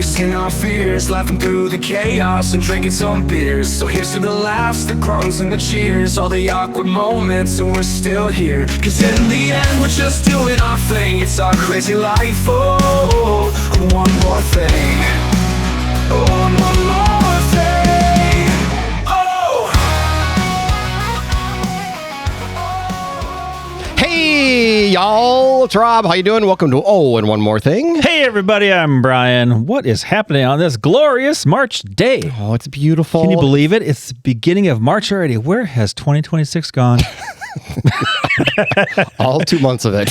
facing our fears, laughing through the chaos and drinking some beers. So here's to the laughs, the crumbs and the cheers, all the awkward moments, and we're still here. Cause in the end we're just doing our thing. It's our crazy life, oh, one more thing. Oh, one more thing. Oh. Hey, y'all, it's Rob. How you doing? Welcome to and One More Thing. Hey, everybody, I'm Brian. What is happening on this glorious March day? Oh, it's beautiful. Can you believe it? It's the beginning of March already. Where has 2026 gone? All 2 months of it.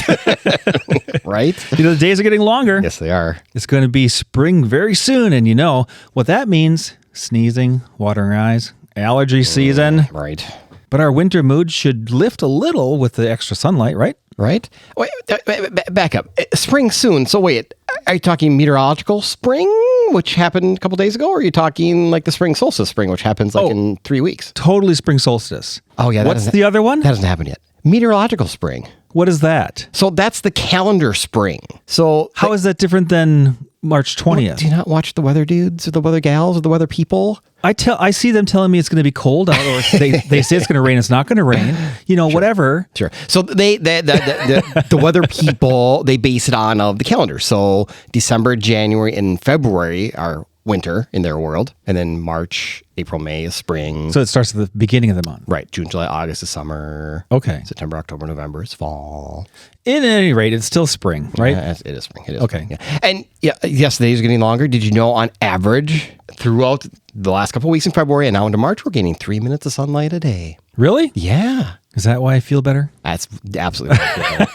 Right? You know, the days are getting longer. Yes, they are. It's going to be spring very soon, and you know what that means. Sneezing, watering eyes, allergy season. Right. But our winter mood should lift a little with the extra sunlight, right? Right? Wait, back up. Spring soon. So wait, are you talking meteorological spring, which happened a couple days ago, or are you talking like the spring solstice spring, which happens in 3 weeks? Totally spring solstice. Oh, yeah. What's the other one? That hasn't happened yet. Meteorological spring. What is that? So that's the calendar spring. So How is that different than March 20th? do you not watch the weather dudes or the weather gals or the weather people? I see them telling me it's going to be cold out, or they say it's going to rain. It's not going to rain. You know, whatever. Sure. So the weather people, they base it on the calendar. So December, January, and February are winter in their world, and then March, April, May is spring. So it starts at the beginning of the month. Right. June, July, August is summer. Okay. September, October, November is fall. At any rate, it's still spring, right? Yeah, it is spring. It is Okay. spring, yeah. And yes, the days are getting longer. Did you know on average throughout the last couple of weeks in February and now into March, we're gaining 3 minutes of sunlight a day? Really? Yeah. Is that why I feel better? That's absolutely right.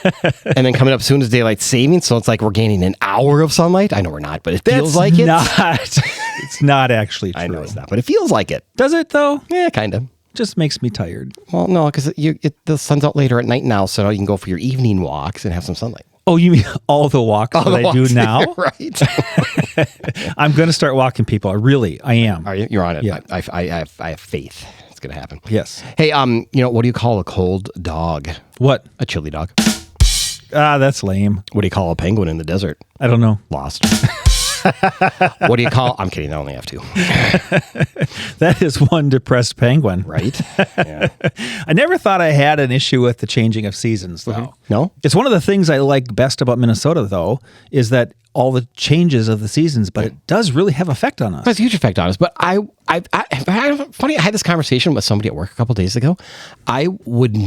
And then coming up soon is daylight savings, so it's like we're gaining an hour of sunlight. I know we're not, but it feels like it. It's not actually true. I know it's not, but it feels like it. Does it though? Yeah, kind of. Just makes me tired. Well, no, because the sun's out later at night now, so you can go for your evening walks and have some sunlight. Oh, you mean all the walks that I do now? Right. I'm going to start walking people. I am. Are you? You're on it. Yeah. I have faith. It's going to happen. Yes. Hey, what do you call a cold dog? What? A chili dog. That's lame. What do you call a penguin in the desert? I don't know. Lost. What do you call? I'm kidding. I only have two. That is one depressed penguin. Right? Yeah. I never thought I had an issue with the changing of seasons, though. Mm-hmm. No? It's one of the things I like best about Minnesota, though, is that all the changes of the seasons, but it does really have effect on us. It has a huge effect on us. But I funny, I had this conversation with somebody at work a couple of days ago. I would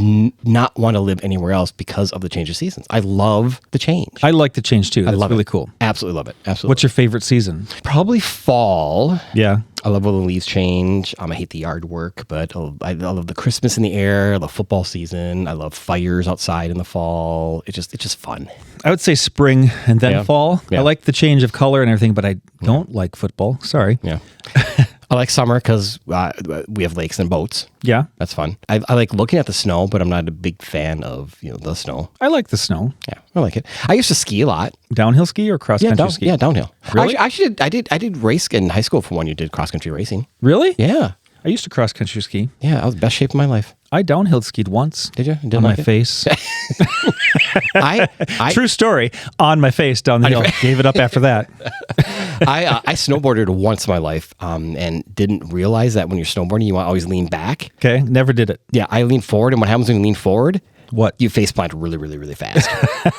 not want to live anywhere else because of the change of seasons. I love the change. I like the change, too. That's love really it. cool. Absolutely love it. Absolutely. What's your favorite season? Probably fall. Yeah. I love when the leaves change. I hate the yard work, but I love the Christmas in the air. I love football season. I love fires outside in the fall. It's just fun. I would say spring and then fall. Yeah. I like the change of color and everything, but I don't like football. Sorry. Yeah. I like summer because we have lakes and boats. Yeah. That's fun. I like looking at the snow, but I'm not a big fan of the snow. I like the snow. Yeah, I like it. I used to ski a lot. Downhill ski or cross country ski? Yeah, downhill. Really? Actually, I did race in high school for when you did cross country racing. Really? Yeah. I used to cross country ski. Yeah, I was the best shape of my life. I downhill skied once. Did you? Didn't on like my it? face. I True story. On my face down the hill. Gave it up after that. I snowboarded once in my life and didn't realize that when you're snowboarding, you want to always lean back. Okay. Never did it. Yeah, I leaned forward, and what happens when you lean forward? What? You face plant really, really, really fast.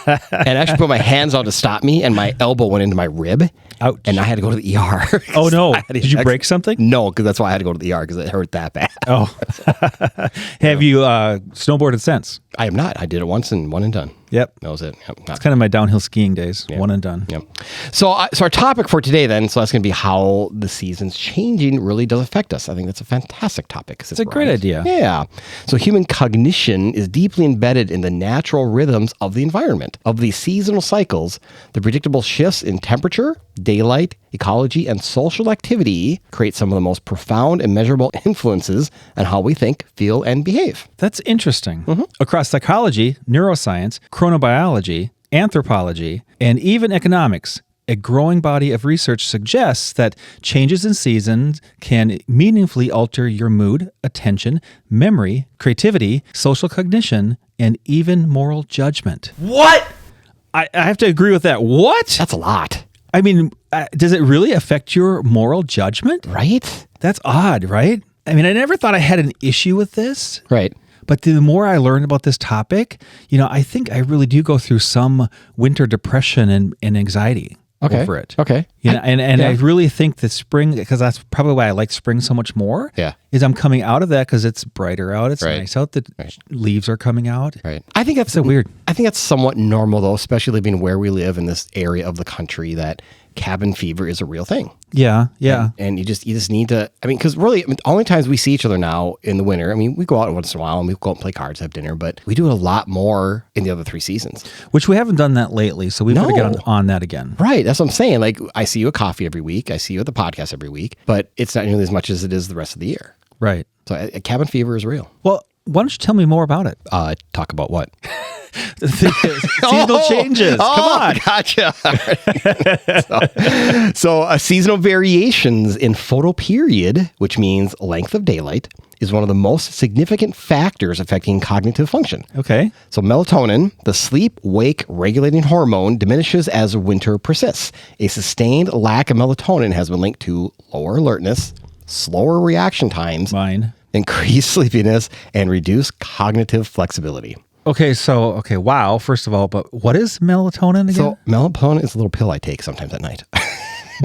And I actually put my hands out to stop me, and my elbow went into my rib. Ouch. And I had to go to the ER. Oh, no. Did you break something? No, because that's why I had to go to the ER, because it hurt that bad. Oh. Have you snowboarded since? I am not. I did it once and one and done. Yep. That was it. Yep. It's kind of my downhill skiing days. Yeah. One and done. Yep. So our topic for today then, so that's going to be how the seasons changing really does affect us. I think that's a fantastic topic. It's a great idea. Yeah. So human cognition is deeply embedded in the natural rhythms of the environment, of the seasonal cycles. The predictable shifts in temperature, daylight, ecology, and social activity create some of the most profound and measurable influences on how we think, feel, and behave. That's interesting. Mm-hmm. Across psychology, neuroscience, chronobiology, anthropology, and even economics, a growing body of research suggests that changes in seasons can meaningfully alter your mood, attention, memory, creativity, social cognition, and even moral judgment. What? I have to agree with that. What? That's a lot. I mean, does it really affect your moral judgment? Right? That's odd, right? I mean, I never thought I had an issue with this. Right. But the more I learned about this topic, I think I really do go through some winter depression and anxiety over it. Okay. I really think that spring, because that's probably why I like spring so much more, is I'm coming out of that because it's brighter out. It's nice out. The leaves are coming out. Right. I think that's so weird. I think that's somewhat normal, though, especially living where we live in this area of the country, that cabin fever is a real thing. Yeah. And you just need to, because really, the only times we see each other now in the winter, we go out once in a while and we go out and play cards, have dinner, but we do it a lot more in the other 3 seasons. Which we haven't done that lately, so we've got to get on that again. Right. That's what I'm saying. Like, I see you at coffee every week. I see you at the podcast every week, but it's not nearly as much as it is the rest of the year. Right. So cabin fever is real. Well, why don't you tell me more about it? Talk about what? Seasonal changes. Come on. Gotcha. So seasonal variations in photoperiod, which means length of daylight, is one of the most significant factors affecting cognitive function. Okay. So melatonin, the sleep-wake regulating hormone, diminishes as winter persists. A sustained lack of melatonin has been linked to lower alertness, slower reaction times, increased sleepiness, and reduced cognitive flexibility. Wow. First of all, but what is melatonin again? So melatonin is a little pill I take sometimes at night.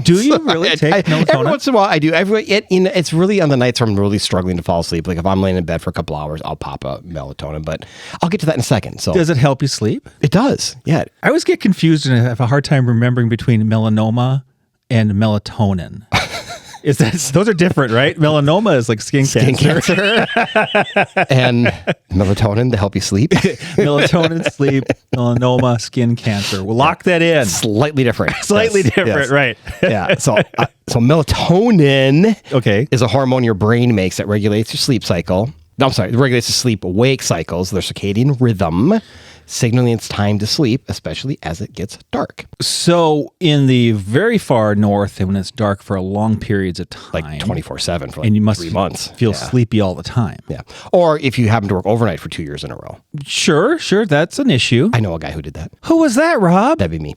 Do you really take melatonin? Every once in a while I do. It's really on the nights where I'm really struggling to fall asleep. Like if I'm laying in bed for a couple hours, I'll pop a melatonin, but I'll get to that in a second. So does it help you sleep? It does. Yeah. I always get confused and I have a hard time remembering between melanoma and melatonin. Those are different, right? Melanoma is like skin cancer. And melatonin to help you sleep. Melatonin, sleep, melanoma, skin cancer. We'll lock that in. Slightly different. Yes. Right. Yeah. So melatonin is a hormone your brain makes that regulates your sleep cycle. No, I'm sorry. It regulates the sleep-wake cycles, their circadian rhythm, signaling it's time to sleep, especially as it gets dark. So in the very far north, when it's dark for long periods of time, like 24/7 for like and you must 3 months, feel sleepy all the time. Yeah. Or if you happen to work overnight for 2 years in a row. Sure, that's an issue. I know a guy who did that. Who was that, Rob? That'd be me.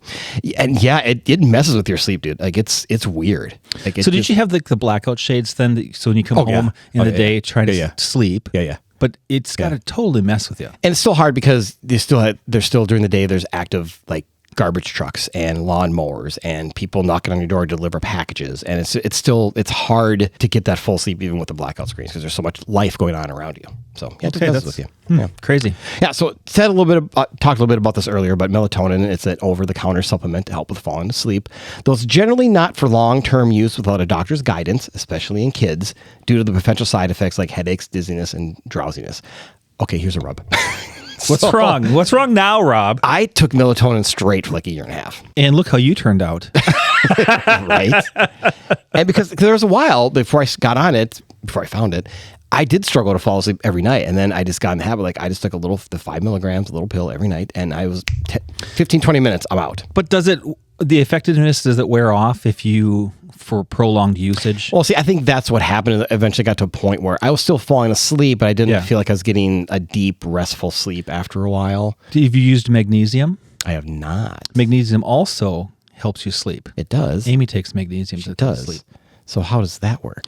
And yeah, it messes with your sleep, dude. Like it's weird. Like so did you have the blackout shades then? So when you come home in the day trying to sleep? Yeah. But it's got to totally mess with you. And it's still hard because they're still during the day, there's active like garbage trucks and lawnmowers and people knocking on your door to deliver packages. And it's hard to get that full sleep even with the blackout screens because there's so much life going on around you. So yeah, it messes with you. Yeah. Crazy. Yeah. So talked a little bit about this earlier, but melatonin, it's an over-the-counter supplement to help with falling asleep. Though it's generally not for long-term use without a doctor's guidance, especially in kids, due to the potential side effects like headaches, dizziness, and drowsiness. Okay, here's a rub. What's wrong? What's wrrong now, Rob? I took melatonin straight for like 1.5 years. And look how you turned out. Right? And because there was a while before I got on it, before I found it, I did struggle to fall asleep every night. And then I just got in the habit, like I just took the 5 milligrams, a little pill every night. And I was 15, 20 minutes, I'm out. But the effectiveness, does it wear off for prolonged usage? Well, see, I think that's what happened. It eventually got to a point where I was still falling asleep, but I didn't feel like I was getting a deep, restful sleep after a while. Have you used magnesium? I have not. Magnesium also helps you sleep. It does. Amy takes magnesium to sleep. So how does that work?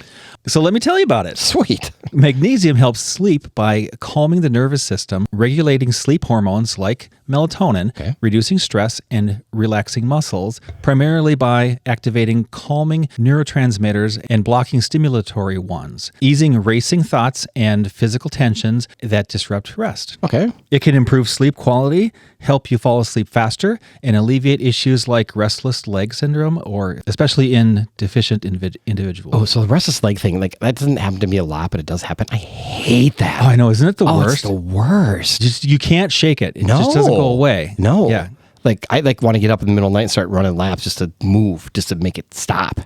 So let me tell you about it. Sweet. Magnesium helps sleep by calming the nervous system, regulating sleep hormones like melatonin, reducing stress, and relaxing muscles, primarily by activating calming neurotransmitters and blocking stimulatory ones, easing racing thoughts and physical tensions that disrupt rest. Okay. It can improve sleep quality, help you fall asleep faster, and alleviate issues like restless leg syndrome, or especially in deficient individuals. Oh, so the restless leg thing, like that doesn't happen to me a lot, but it does happen. I hate that. Oh, I know. Isn't it the worst? It's the worst. You can't shake it. It just doesn't go away. No. Yeah. Like I want to get up in the middle of the night and start running laps just to move, just to make it stop.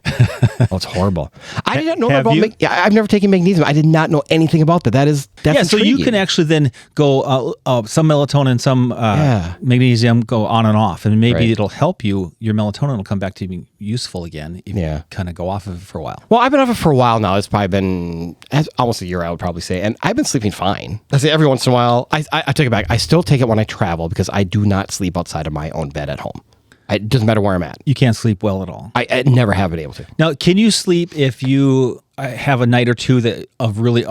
Oh, it's horrible. I didn't know about I've never taken magnesium. I did not know anything about that. That's intriguing. So you can actually then go some melatonin, some magnesium, go on and off, and maybe it'll help you. Your melatonin will come back to being useful again if you kind of go off of it for a while. Well, I've been off it for a while now. It's probably been almost a year, I would probably say, and I've been sleeping fine. I say every once in a while. I take it back. I still take it when I travel because I do not sleep outside of my own bed at home. It doesn't matter where I'm at. You can't sleep well at all. I never have been able to. Now, can you sleep if you have a night or two that of really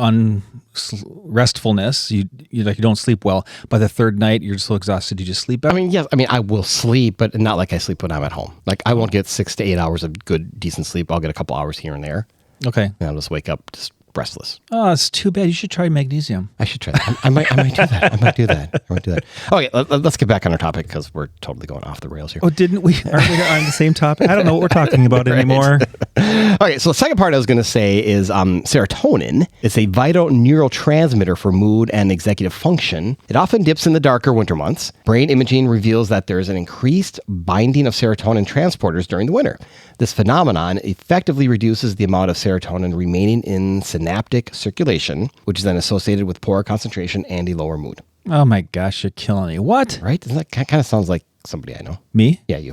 restfulness? You don't sleep well. By the third night, you're so exhausted, you just sleep better? I mean, yes. I mean, I will sleep, but not like I sleep when I'm at home. Like, I won't get 6 to 8 hours of good, decent sleep. I'll get a couple hours here and there. Okay. And I'll just wake up just restless. Oh, it's too bad. You should try magnesium. I should try that. I might do that. I might do that. Okay, let's get back on our topic because we're totally going off the rails here. Oh, didn't we? Aren't we on the same topic? I don't know what we're talking about anymore. Okay, so the second part I was going to say is serotonin. It's a vital neurotransmitter for mood and executive function. It often dips in the darker winter months. Brain imaging reveals that there is an increased binding of serotonin transporters during the winter. This phenomenon effectively reduces the amount of serotonin remaining in synaptic circulation, which is then associated with poor concentration and a lower mood. Oh my gosh, you're killing me. What? Right? Doesn't that kind of sounds like somebody I know? Me? Yeah, you.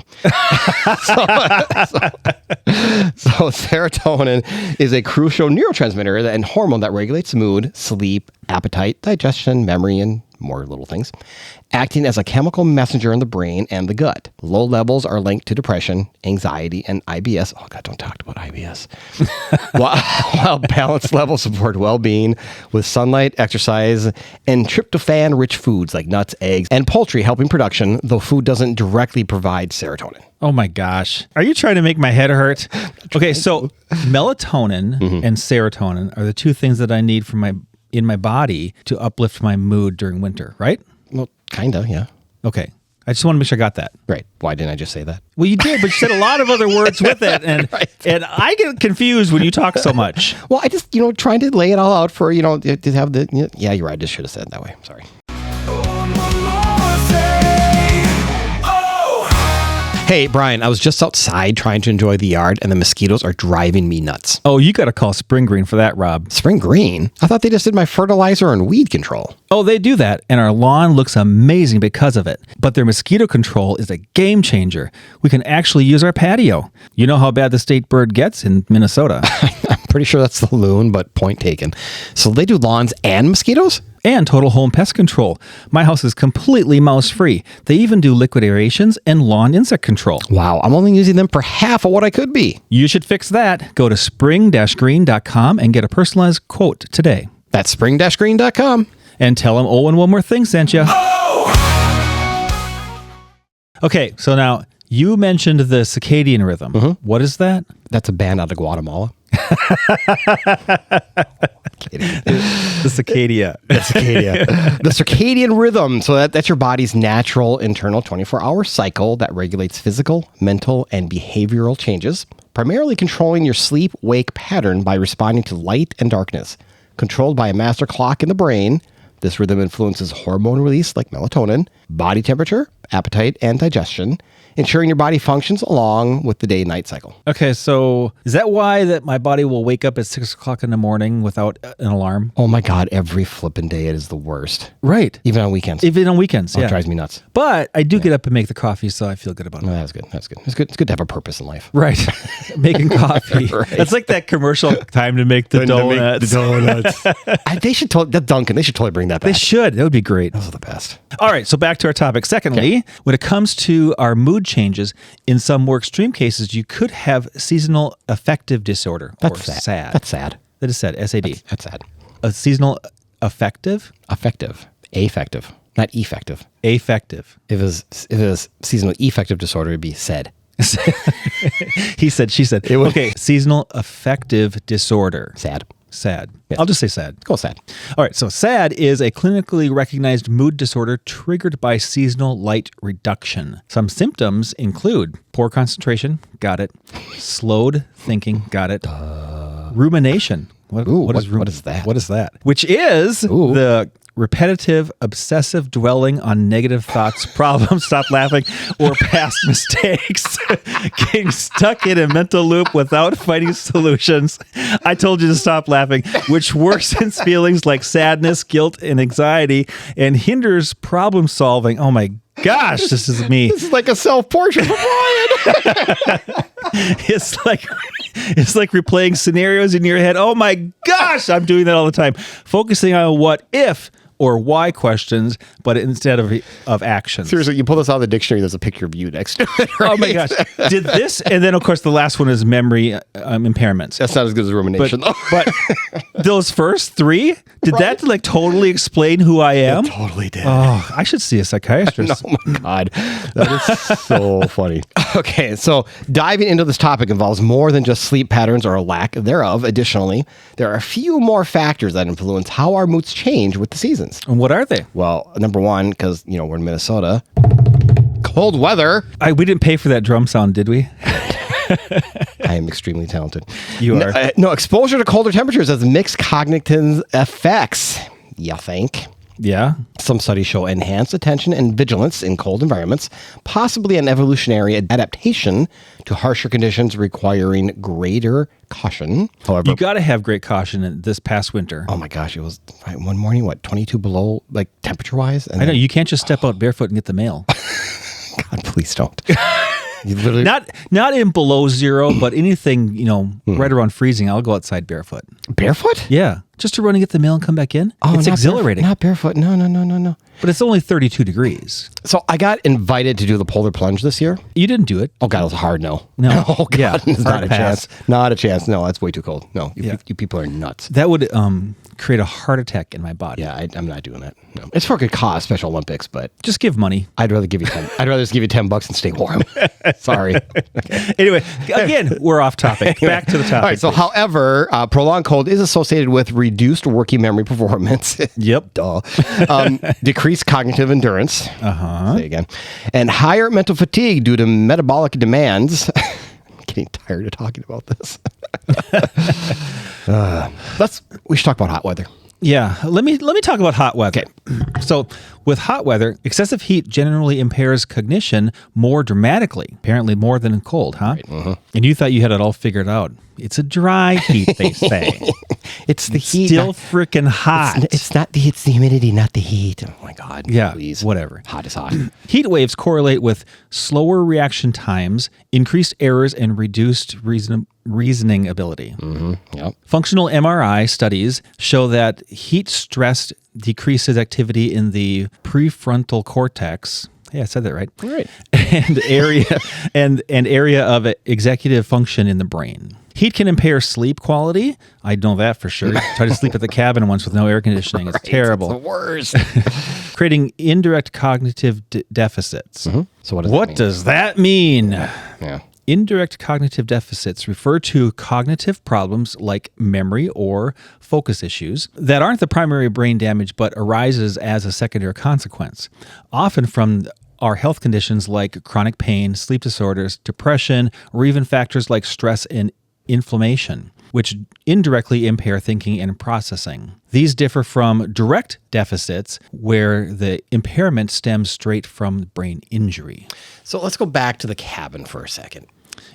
So serotonin is a crucial neurotransmitter and hormone that regulates mood, sleep, appetite, digestion, memory, and more little things, acting as a chemical messenger in the brain and the gut. Low levels are linked to depression, anxiety, and IBS. Oh, God, don't talk about IBS. while balanced levels support well-being with sunlight, exercise, and tryptophan-rich foods like nuts, eggs, and poultry helping production, though food doesn't directly provide serotonin. Oh my gosh. Are you trying to make my head hurt? Okay, so melatonin and serotonin are the two things that I need in my body to uplift my mood during winter, right? Well, kind of, yeah. Okay. I just want to make sure I got that. Right. Why didn't I just say that? Well, you did, but you said a lot of other words with it, and Right. and I get confused when you talk so much. Well, I just, trying to lay it all out for, to have the, yeah, you're right. I just should have said it that way. Sorry. Hey, Brian, I was just outside trying to enjoy the yard, and the mosquitoes are driving me nuts. Oh, you got to call Spring Green for that, Rob. Spring Green? I thought they just did my fertilizer and weed control. Oh, they do that, and our lawn looks amazing because of it. But their mosquito control is a game changer. We can actually use our patio. You know how bad the state bird gets in Minnesota. I'm pretty sure that's the loon, but point taken. So they do lawns and mosquitoes? And total home pest control. My house is completely mouse-free. They even do liquid aerations and lawn insect control. Wow, I'm only using them for half of what I could be. You should fix that. Go to spring-green.com and get a personalized quote today. That's spring-green.com. And tell them Owen One More Thing sent you. Okay, so now you mentioned the circadian rhythm. What is that? That's a band out of Guatemala. Kidding. The cicadia. The circadian rhythm. So that's your body's natural internal 24-hour cycle that regulates physical, mental, and behavioral changes, primarily controlling your sleep-wake pattern by responding to light and darkness. Controlled by a master clock in the brain, this rhythm influences hormone release like melatonin, body temperature, appetite, and digestion, ensuring your body functions along with the day-night cycle. Okay, so is that why that my body will wake up at 6 o'clock in the morning without an alarm? Oh my God, every flippin' day it is the worst. Right. Even on weekends. Even on weekends, It yeah. drives me nuts. But I do get up and make the coffee, so I feel good about it. No, that's good. It's good to have a purpose in life. Right. Making coffee. Right. It's like that commercial time to make the donuts. They should totally, Duncan, they should totally bring that back. They should. That would be great. Those are the best. All right, so back to our topic. Secondly, when it comes to our mood changes, in some more extreme cases, you could have seasonal affective disorder, That's or sad. SAD. That's sad. That is sad, SAD. That's sad. A seasonal affective? Affective. Affective. Not effective. Affective. If it was seasonal affective disorder, it'd be said. He said, she said. It would- Okay, seasonal affective disorder. Sad. SAD. Yes. I'll just say SAD. Go sad. All right, so SAD is a clinically recognized mood disorder triggered by seasonal light reduction. Some symptoms include poor concentration, got it. Slowed thinking, got it. Rumination. What is that? What is that? Which is the repetitive, obsessive dwelling on negative thoughts, problems, stop laughing, or past mistakes. Getting stuck in a mental loop without finding solutions. I told you to stop laughing, which worsens feelings like sadness, guilt, and anxiety, and hinders problem solving. Oh my gosh, this is me. This is like a self-portrait of Brian. It's like replaying scenarios in your head. Oh my gosh, I'm doing that all the time. Focusing on what if or why questions, but instead of actions. Seriously, you pull this out of the dictionary, there's a picture of you next to it. Right? Oh my gosh. Did this, and then of course the last one is memory impairments. That's not as good as rumination, though. But those first three, did that like totally explain who I am? It totally did. Oh, I should see a psychiatrist. Oh my God. That is so funny. Okay, so diving into this topic involves more than just sleep patterns or a lack thereof. Additionally, there are a few more factors that influence how our moods change with the seasons. And what are they? Well, number one, because, we're in Minnesota, cold weather. We didn't pay for that drum sound, did we? I am extremely talented. You are. No, exposure to colder temperatures has mixed cognitive effects, you think? Yeah. Some studies show enhanced attention and vigilance in cold environments, possibly an evolutionary adaptation to harsher conditions requiring greater caution. However, You got to have great caution in this past winter. oh my gosh, it was one morning, 22 below, like temperature-wise? And I know, you can't just step out barefoot and get the mail. God, please don't. You literally... Not in below zero, but anything, right around freezing, I'll go outside barefoot. Barefoot? Yeah. Just to run and get the mail and come back in. Oh, it's not exhilarating. Not barefoot. No. But it's only 32 degrees. So I got invited to do the polar plunge this year. You didn't do it. Oh God, it was a hard no. No. Oh God, Yeah, it's not hard a pass. chance. Not a chance. No, that's way too cold. No, Yeah. you people are nuts. That would create a heart attack in my body. Yeah, I'm not doing that. No, it's for a good cause, Special Olympics, but Just give money. I'd rather give you 10. I'd rather just give you $10 and stay warm. Sorry. Anyway, again, we're off topic. Back to the topic. All right. So, please. however, prolonged cold is associated with reduced working memory performance. Yep. Duh. Decreased cognitive endurance. Say again. And higher mental fatigue due to metabolic demands. I'm getting tired of talking about this. We should talk about hot weather. Yeah, let me talk about hot weather. Okay. So, with hot weather, excessive heat generally impairs cognition more dramatically, apparently more than in cold, huh? Right, And you thought you had it all figured out. It's a dry heat, they say. It's the heat. Still freaking hot. It's not the it's the humidity, not the heat. Oh my God. Yeah, Please. whatever. Hot is hot. Heat waves correlate with slower reaction times, increased errors, and reduced reasoning ability. Yep. Functional MRI studies show that heat stress decreases activity in the prefrontal cortex. Yeah, I said that right. Right. And area of executive function in the brain. Heat can impair sleep quality. I know that for sure. Tried to sleep at the cabin once with no air conditioning. It's terrible. It's the worst. Creating indirect cognitive deficits. So what Does that mean? Yeah. Indirect cognitive deficits refer to cognitive problems like memory or focus issues that aren't the primary brain damage but arises as a secondary consequence, often from our health conditions like chronic pain, sleep disorders, depression, or even factors like stress and inflammation, which indirectly impair thinking and processing. These differ from direct deficits, where the impairment stems straight from brain injury. So let's go back to the cabin for a second.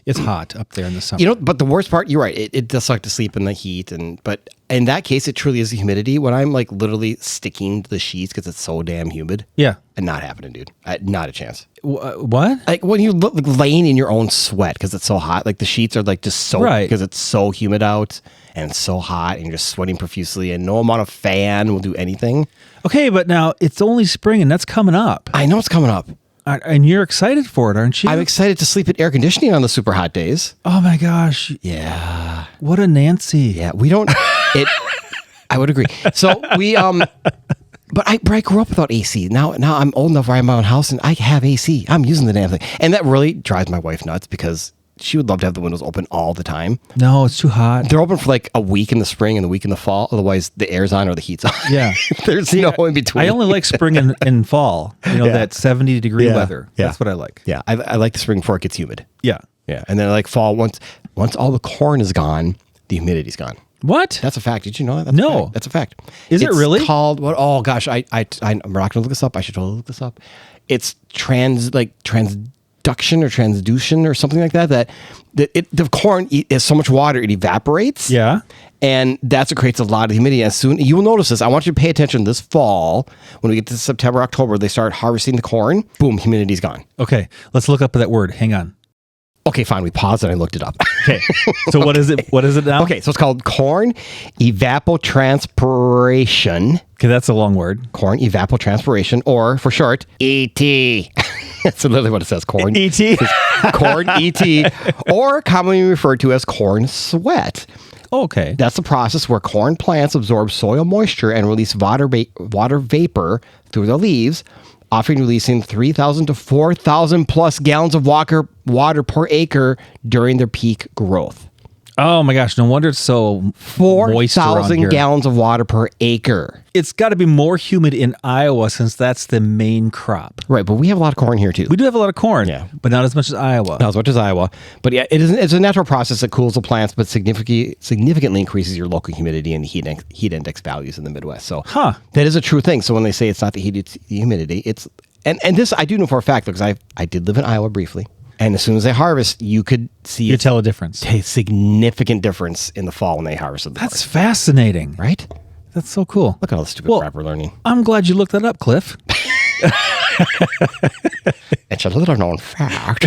It's hot up there in the summer. But the worst part, you're right. It does suck to sleep in the heat, but in that case, it truly is the humidity. When I'm like literally sticking to the sheets because it's so damn humid. Yeah. Not happening, dude. Not a chance. What? Like when you're laying in your own sweat because it's so hot, like the sheets are like just soaked Right. because it's so humid out and it's so hot and you're just sweating profusely and no amount of fan will do anything. Okay, but now it's only spring and that's coming up. I know it's coming up. And you're excited for it, aren't you? I'm excited to sleep in air conditioning on the super hot days. Oh my gosh. Yeah. What a Nancy. Yeah. We don't, I would agree. So we, but I grew up without AC. Now I'm old enough where I have my own house and I have AC. I'm using the damn thing. And that really drives my wife nuts because she would love to have the windows open all the time. No, it's too hot. They're open for like a week in the spring and a week in the fall. Otherwise, the air's on or the heat's on. Yeah. There's no in between. I only like spring and fall. That 70-degree weather. Yeah. That's what I like. Yeah, I like the spring before it gets humid. Yeah. Yeah, and then I like fall once all the corn is gone, the humidity's gone. What? That's a fact. Did you know that? That's No. a fact. That's a fact. Is it really? It's called what? Oh gosh, I'm not going to look this up. I should totally look this up. It's transduction or transduction or something like that. The corn is so much water it evaporates. Yeah. And that's what creates a lot of humidity. As soon you will notice this, I want you to pay attention this fall when we get to September, October, they start harvesting the corn. Boom, humidity's gone. Okay. Let's look up that word. Hang on. Okay, fine. We paused and I looked it up. Okay. So what is it? What is it now? Okay, so it's called corn evapotranspiration. Okay, that's a long word. Corn evapotranspiration, or for short, ET. That's literally what it says. Corn ET. Corn ET, or commonly referred to as corn sweat. Okay. That's the process where corn plants absorb soil moisture and release water vapor through the leaves, often releasing 3,000 to 4,000 plus gallons of water per acre during their peak growth. Oh my gosh, no wonder it's so moist around 4,000 here. gallons of water per acre. It's got to be more humid in Iowa since that's the main crop. Right, but we have a lot of corn here too. We do have a lot of corn, Yeah. but not as much as Iowa. Not as much as Iowa. But yeah, it's a natural process that cools the plants, but significantly increases your local humidity and heat index values in the Midwest. So that is a true thing. So when they say it's not the humidity, it's and this I do know for a fact because I did live in Iowa briefly. And as soon as they harvest, you could see You tell a difference. a significant difference in the fall when they harvested the That's fascinating. corn. Right? That's so cool. Look at all the stupid crap we're learning. I'm glad you looked that up, Cliff. It's a little known fact.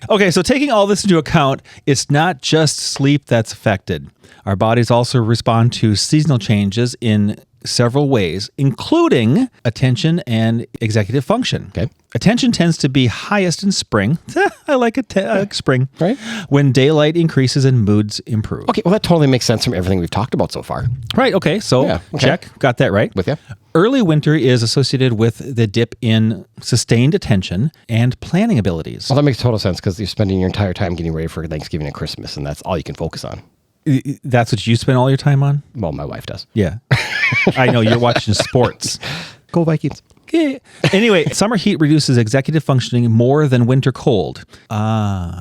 Okay, so taking all this into account, it's not just sleep that's affected. Our bodies also respond to seasonal changes in several ways, including attention and executive function. Okay. Attention tends to be highest in spring. I like spring. Right. When daylight increases and moods improve. Okay, well, that totally makes sense from everything we've talked about so far. Right, okay, so Yeah, okay. check. Got that right. With you. Early winter is associated with the dip in sustained attention and planning abilities. Well, that makes total sense because you're spending your entire time getting ready for Thanksgiving and Christmas, and that's all you can focus on. That's what you spend all your time on? Well, my wife does. Yeah. I know, you're watching sports. Go Vikings. Okay. Anyway, summer heat reduces executive functioning more than winter cold.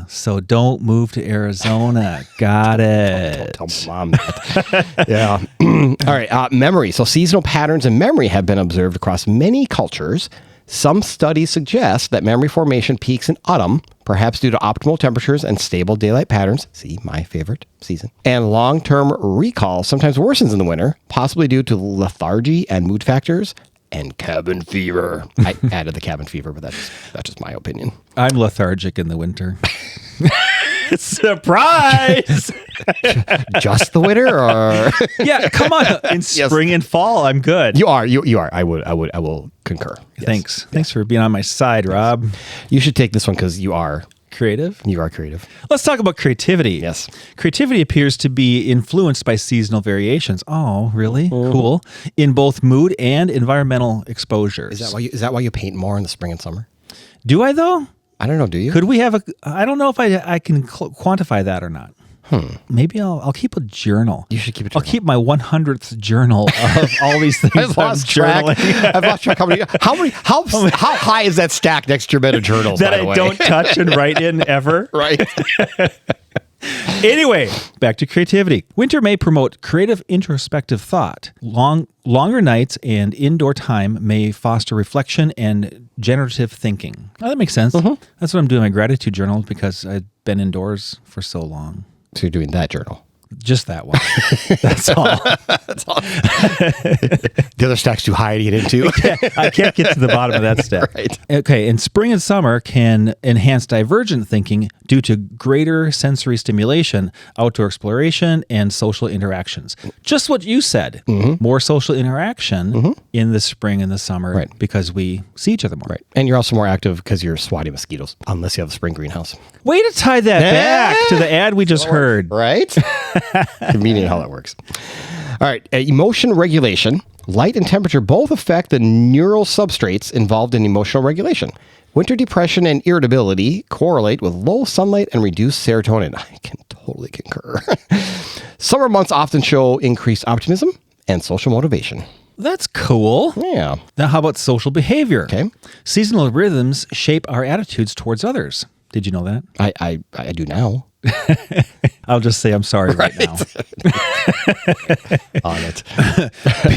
So don't move to Arizona. Got it. Don't tell mom that. Yeah. All right. Memory. So seasonal patterns in memory have been observed across many cultures. Some studies suggest that memory formation peaks in autumn, perhaps due to optimal temperatures and stable daylight patterns. See, my favorite season. And long-term recall sometimes worsens in the winter, possibly due to lethargy and mood factors and cabin fever. I added the cabin fever, but that's just my opinion. I'm lethargic in the winter. Surprise! Just the winter, or Yeah, come on. In spring and fall, I'm good. you are. I will concur. Yes. Thanks for being on my side, Rob. You should take this one because you are Creative. creative. Let's talk about creativity. Yes. Creativity appears to be influenced by seasonal variations. Oh, really? Cool. In both mood and environmental exposures. Is that why you paint more in the spring and summer? Do I though? I don't know. Do you? Could we have I don't know if I can quantify that or not. Maybe I'll keep a journal. You should keep a I'll journal. keep my 100th journal of all these things. I've lost track. I've lost track. How high is that stack next to your bed of journals? that by the I way? don't touch and write in ever. Right. Anyway, back to creativity. Winter may promote creative introspective thought. Longer nights and indoor time may foster reflection and generative thinking. Oh, that makes sense. That's what I'm doing my gratitude journal because I've been indoors for so long. So you're doing that journal. Just that one. That's all. That's all. The other stack's too high to get into. I can't get to the bottom of that step. Right. Okay, and spring and summer can enhance divergent thinking due to greater sensory stimulation, outdoor exploration, and social interactions. Just what you said. More social interaction in the spring and the summer because we see each other more. Right. And you're also more active because you're swatting mosquitoes, unless you have a spring greenhouse. Way to tie that back to the ad we just heard. Right? Convenient how that works. All right. Emotion regulation. Light and temperature both affect the neural substrates involved in emotional regulation. Winter depression and irritability correlate with low sunlight and reduced serotonin. I can totally concur. Summer months often show increased optimism and social motivation. That's cool. Yeah. Now, how about social behavior? Okay. Seasonal rhythms shape our attitudes towards others. Did you know that? I do now. I'll just say I'm sorry right now. On it.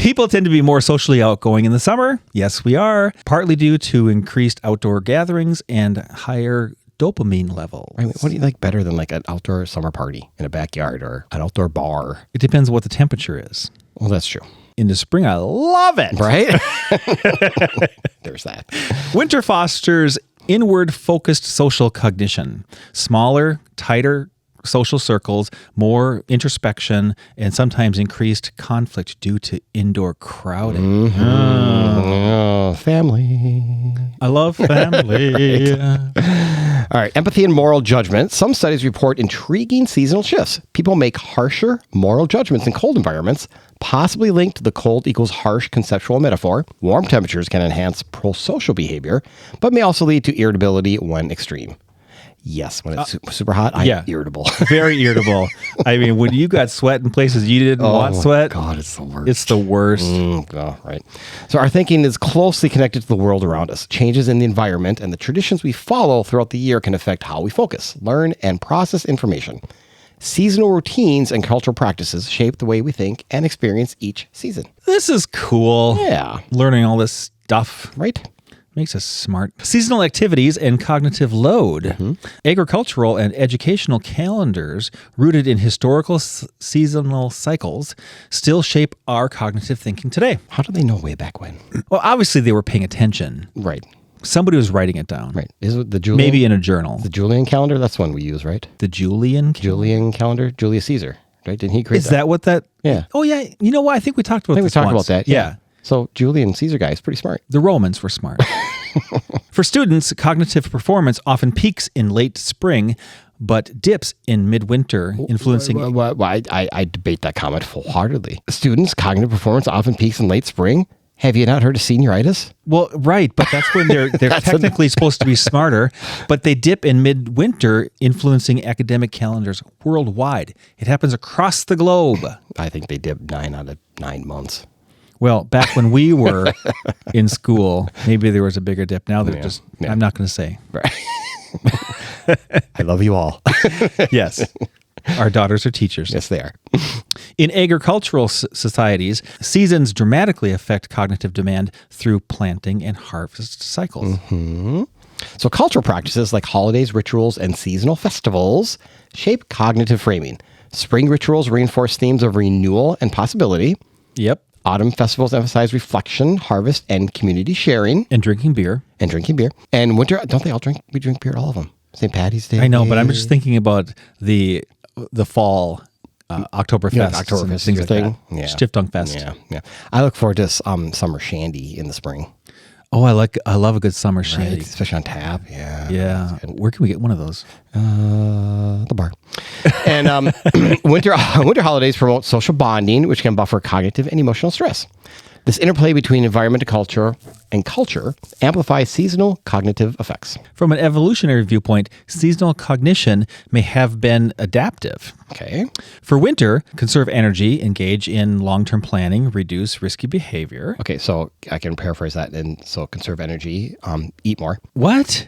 People tend to be more socially outgoing in the summer. Yes, we are. Partly due to increased outdoor gatherings and higher dopamine levels. I mean, what do you like better than like an outdoor summer party in a backyard or an outdoor bar? It depends what the temperature is. Well, that's true. In the spring, I love it. Right? There's that. Winter fosters inward-focused social cognition. Smaller, tighter social circles, more introspection, and sometimes increased conflict due to indoor crowding. Oh, family. I love family. All right, empathy and moral judgment. Some studies report intriguing seasonal shifts. People make harsher moral judgments in cold environments, possibly linked to the cold equals harsh conceptual metaphor. Warm temperatures can enhance pro-social behavior, but may also lead to irritability when extreme. Yes, when it's super hot, I'm irritable. Very irritable. I mean, when you got sweat in places you didn't want sweat. God, it's the worst. It's the worst. Right. So our thinking is closely connected to the world around us. Changes in the environment and the traditions we follow throughout the year can affect how we focus, learn, and process information. Seasonal routines and cultural practices shape the way we think and experience each season. This is cool. Yeah. Learning all this stuff. Right? Makes us smart. Seasonal activities and cognitive load. Agricultural and educational calendars rooted in historical seasonal cycles still shape our cognitive thinking today. How do they know way back when? Well, obviously they were paying attention. Right. Somebody was writing it down. Right. Is it the Julian? Maybe in a journal. The Julian calendar? That's one we use, right? The Julian calendar? Julius Caesar, right? Didn't he create Is that what that? Yeah. Oh, yeah. You know what? I think we talked about this we talked once. about that. Yeah. So Julian Caesar guy is pretty smart. The Romans were smart. For students, cognitive performance often peaks in late spring, but dips in midwinter, influencing... Well, I debate that comment full-heartedly. Students' cognitive performance often peaks in late spring. Have you not heard of senioritis? Well, right, but that's when they're technically supposed to be smarter, but they dip in midwinter, influencing academic calendars worldwide. It happens across the globe. I think they dip 9 out of 9 months. Well, back when we were in school, maybe there was a bigger dip. Now they're just, I'm not going to say. Right. I love you all. Yes. Our daughters are teachers. Yes, they are. In agricultural societies, seasons dramatically affect cognitive demand through planting and harvest cycles. So cultural practices like holidays, rituals, and seasonal festivals shape cognitive framing. Spring rituals reinforce themes of renewal and possibility. Yep. Autumn festivals emphasize reflection, harvest, and community sharing. And drinking beer. And winter, don't they all drink? We drink beer, all of them. St. Patty's Day. I know, but I'm just thinking about the fall, Oktoberfest, Oktoberfest things like thing. that. Yeah. Stiftunkfest. Yeah. I look forward to summer shandy in the spring. Oh, I love a good summer shandy. Right, especially on tap. Yeah. Yeah. Where can we get one of those? The bar. And winter holidays promote social bonding, which can buffer cognitive and emotional stress. This interplay between environment and culture amplifies seasonal cognitive effects. From an evolutionary viewpoint, seasonal cognition may have been adaptive. Okay. For winter, conserve energy, engage in long-term planning, reduce risky behavior. Okay, so I can paraphrase that. And so conserve energy, eat more. What?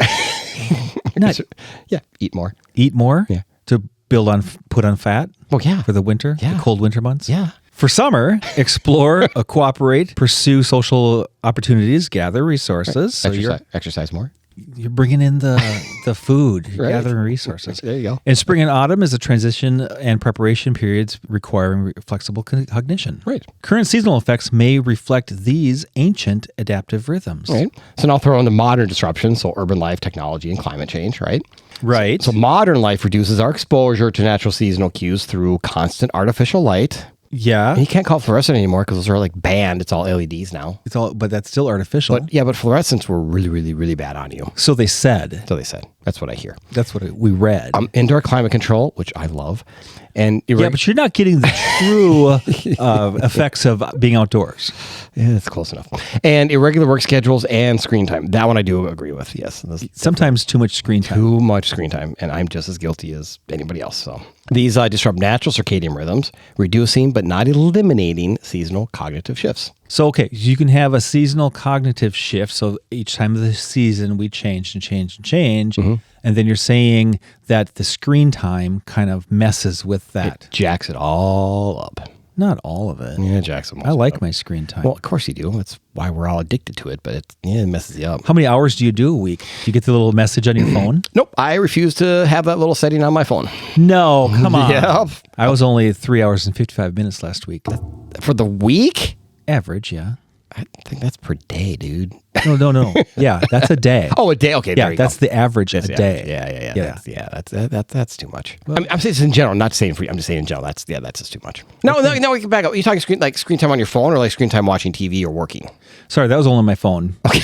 Eat more. Eat more? Yeah. To put on fat? Well, yeah. For the winter? Yeah. The cold winter months? Yeah. For summer, explore, cooperate, pursue social opportunities, gather resources. So exercise more. You're bringing in the food, you're Right. gathering resources. There you go. And spring and autumn is a transition and preparation periods requiring flexible cognition. Right. Current seasonal effects may reflect these ancient adaptive rhythms. Right. So now throw in the modern disruptions, so urban life, technology, and climate change, right? Right. So modern life reduces our exposure to natural seasonal cues through constant artificial light. Yeah. And you can't call it fluorescent anymore because those are like banned. It's all LEDs now. But that's still artificial. But fluorescents were really, really, really bad on you. So they said. So they said. That's what I hear. That's what we read. Indoor climate control, which I love. And yeah, but you're not getting the true effects of being outdoors. Yeah, it's close enough. And irregular work schedules and screen time. That one I do agree with. Yes. Sometimes too much screen time. Too much screen time. And I'm just as guilty as anybody else. So these disrupt natural circadian rhythms, reducing but not eliminating seasonal cognitive shifts. So, okay, you can have a seasonal cognitive shift. So each time of the season, we change and change and change. Mm-hmm. And then you're saying that the screen time kind of messes with that. It jacks it all up. Not all of it. Yeah, it jacks it all up. I like my screen time. Well, of course you do. That's why we're all addicted to it. But it messes you up. How many hours do you do a week? Do you get the little message on your phone? Nope. I refuse to have that little setting on my phone. No, come on. Yep. I was only 3 hours and 55 minutes last week. For the week? Average, yeah. I think that's per day, dude. No. Yeah, that's a day. Oh, a day. Okay, yeah, there you that's go. the average a day. Yeah. That's too much. I'm saying this in general, not saying for you. I'm just saying in general. That's just too much. No, we can back up. Are you talking screen time on your phone or like screen time watching TV or working? Sorry, that was only my phone. Okay.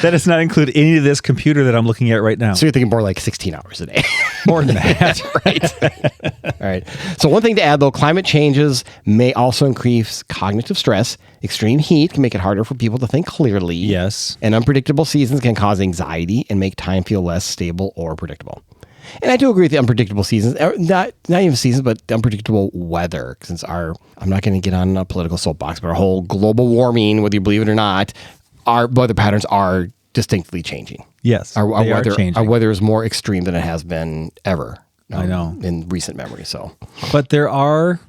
That does not include any of this computer that I'm looking at right now. So you're thinking more like 16 hours a day. More than that. Right. All right. So one thing to add, though, climate changes may also increase cognitive stress. Extreme heat can make it harder for people to think clearly. Yes. And unpredictable seasons can cause anxiety and make time feel less stable or predictable. And I do agree with the unpredictable seasons, not even seasons, but unpredictable weather. Since I'm not going to get on a political soapbox, but our whole global warming, whether you believe it or not, our weather patterns are distinctly changing. Yes, our they are changing. Our weather is more extreme than it has been ever. I know. In recent memory. So, but there are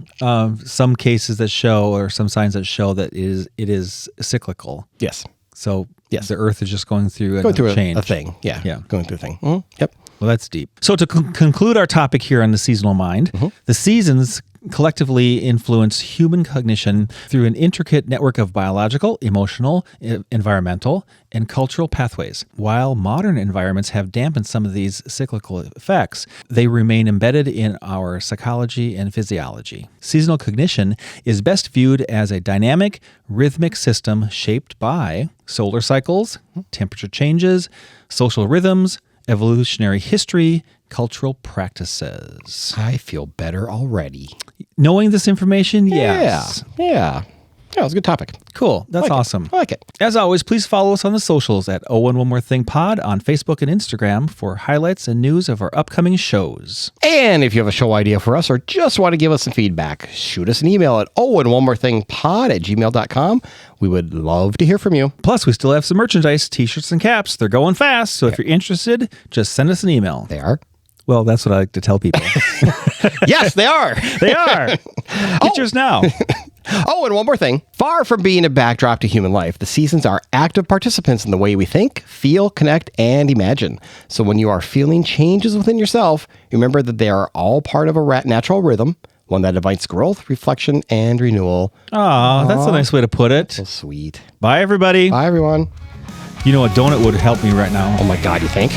some cases that show, or some signs that show that it is cyclical. Yes. So yes, the Earth is just going through a change. A thing. Yeah. Going through a thing. Mm-hmm. Yep. Well, that's deep. So to conclude our topic here on the seasonal mind, the seasons collectively influence human cognition through an intricate network of biological, emotional, environmental, and cultural pathways. While modern environments have dampened some of these cyclical effects, they remain embedded in our psychology and physiology. Seasonal cognition is best viewed as a dynamic, rhythmic system shaped by solar cycles, temperature changes, social rhythms, evolutionary history, cultural practices. I feel better already. Knowing this information, yes. Yeah. It was a good topic. Cool. That's awesome. I like it. As always, please follow us on the socials at Oh and One More Thing Pod on Facebook and Instagram for highlights and news of our upcoming shows. And if you have a show idea for us or just want to give us some feedback, shoot us an email at ohandonemorethingpod@gmail.com. We would love to hear from you. Plus, we still have some merchandise, t-shirts and caps. They're going fast, so if you're interested, just send us an email. They are? Well, that's what I like to tell people. Yes, they are. They are. Get yours now. Oh, and one more thing. Far from being a backdrop to human life, the seasons are active participants in the way we think, feel, connect, and imagine. So when you are feeling changes within yourself, remember that they are all part of a natural rhythm, one that invites growth, reflection, and renewal. Aw, that's a nice way to put it. So sweet. Bye, everybody. Bye, everyone. You know, a donut would help me right now. Oh, my God, you think?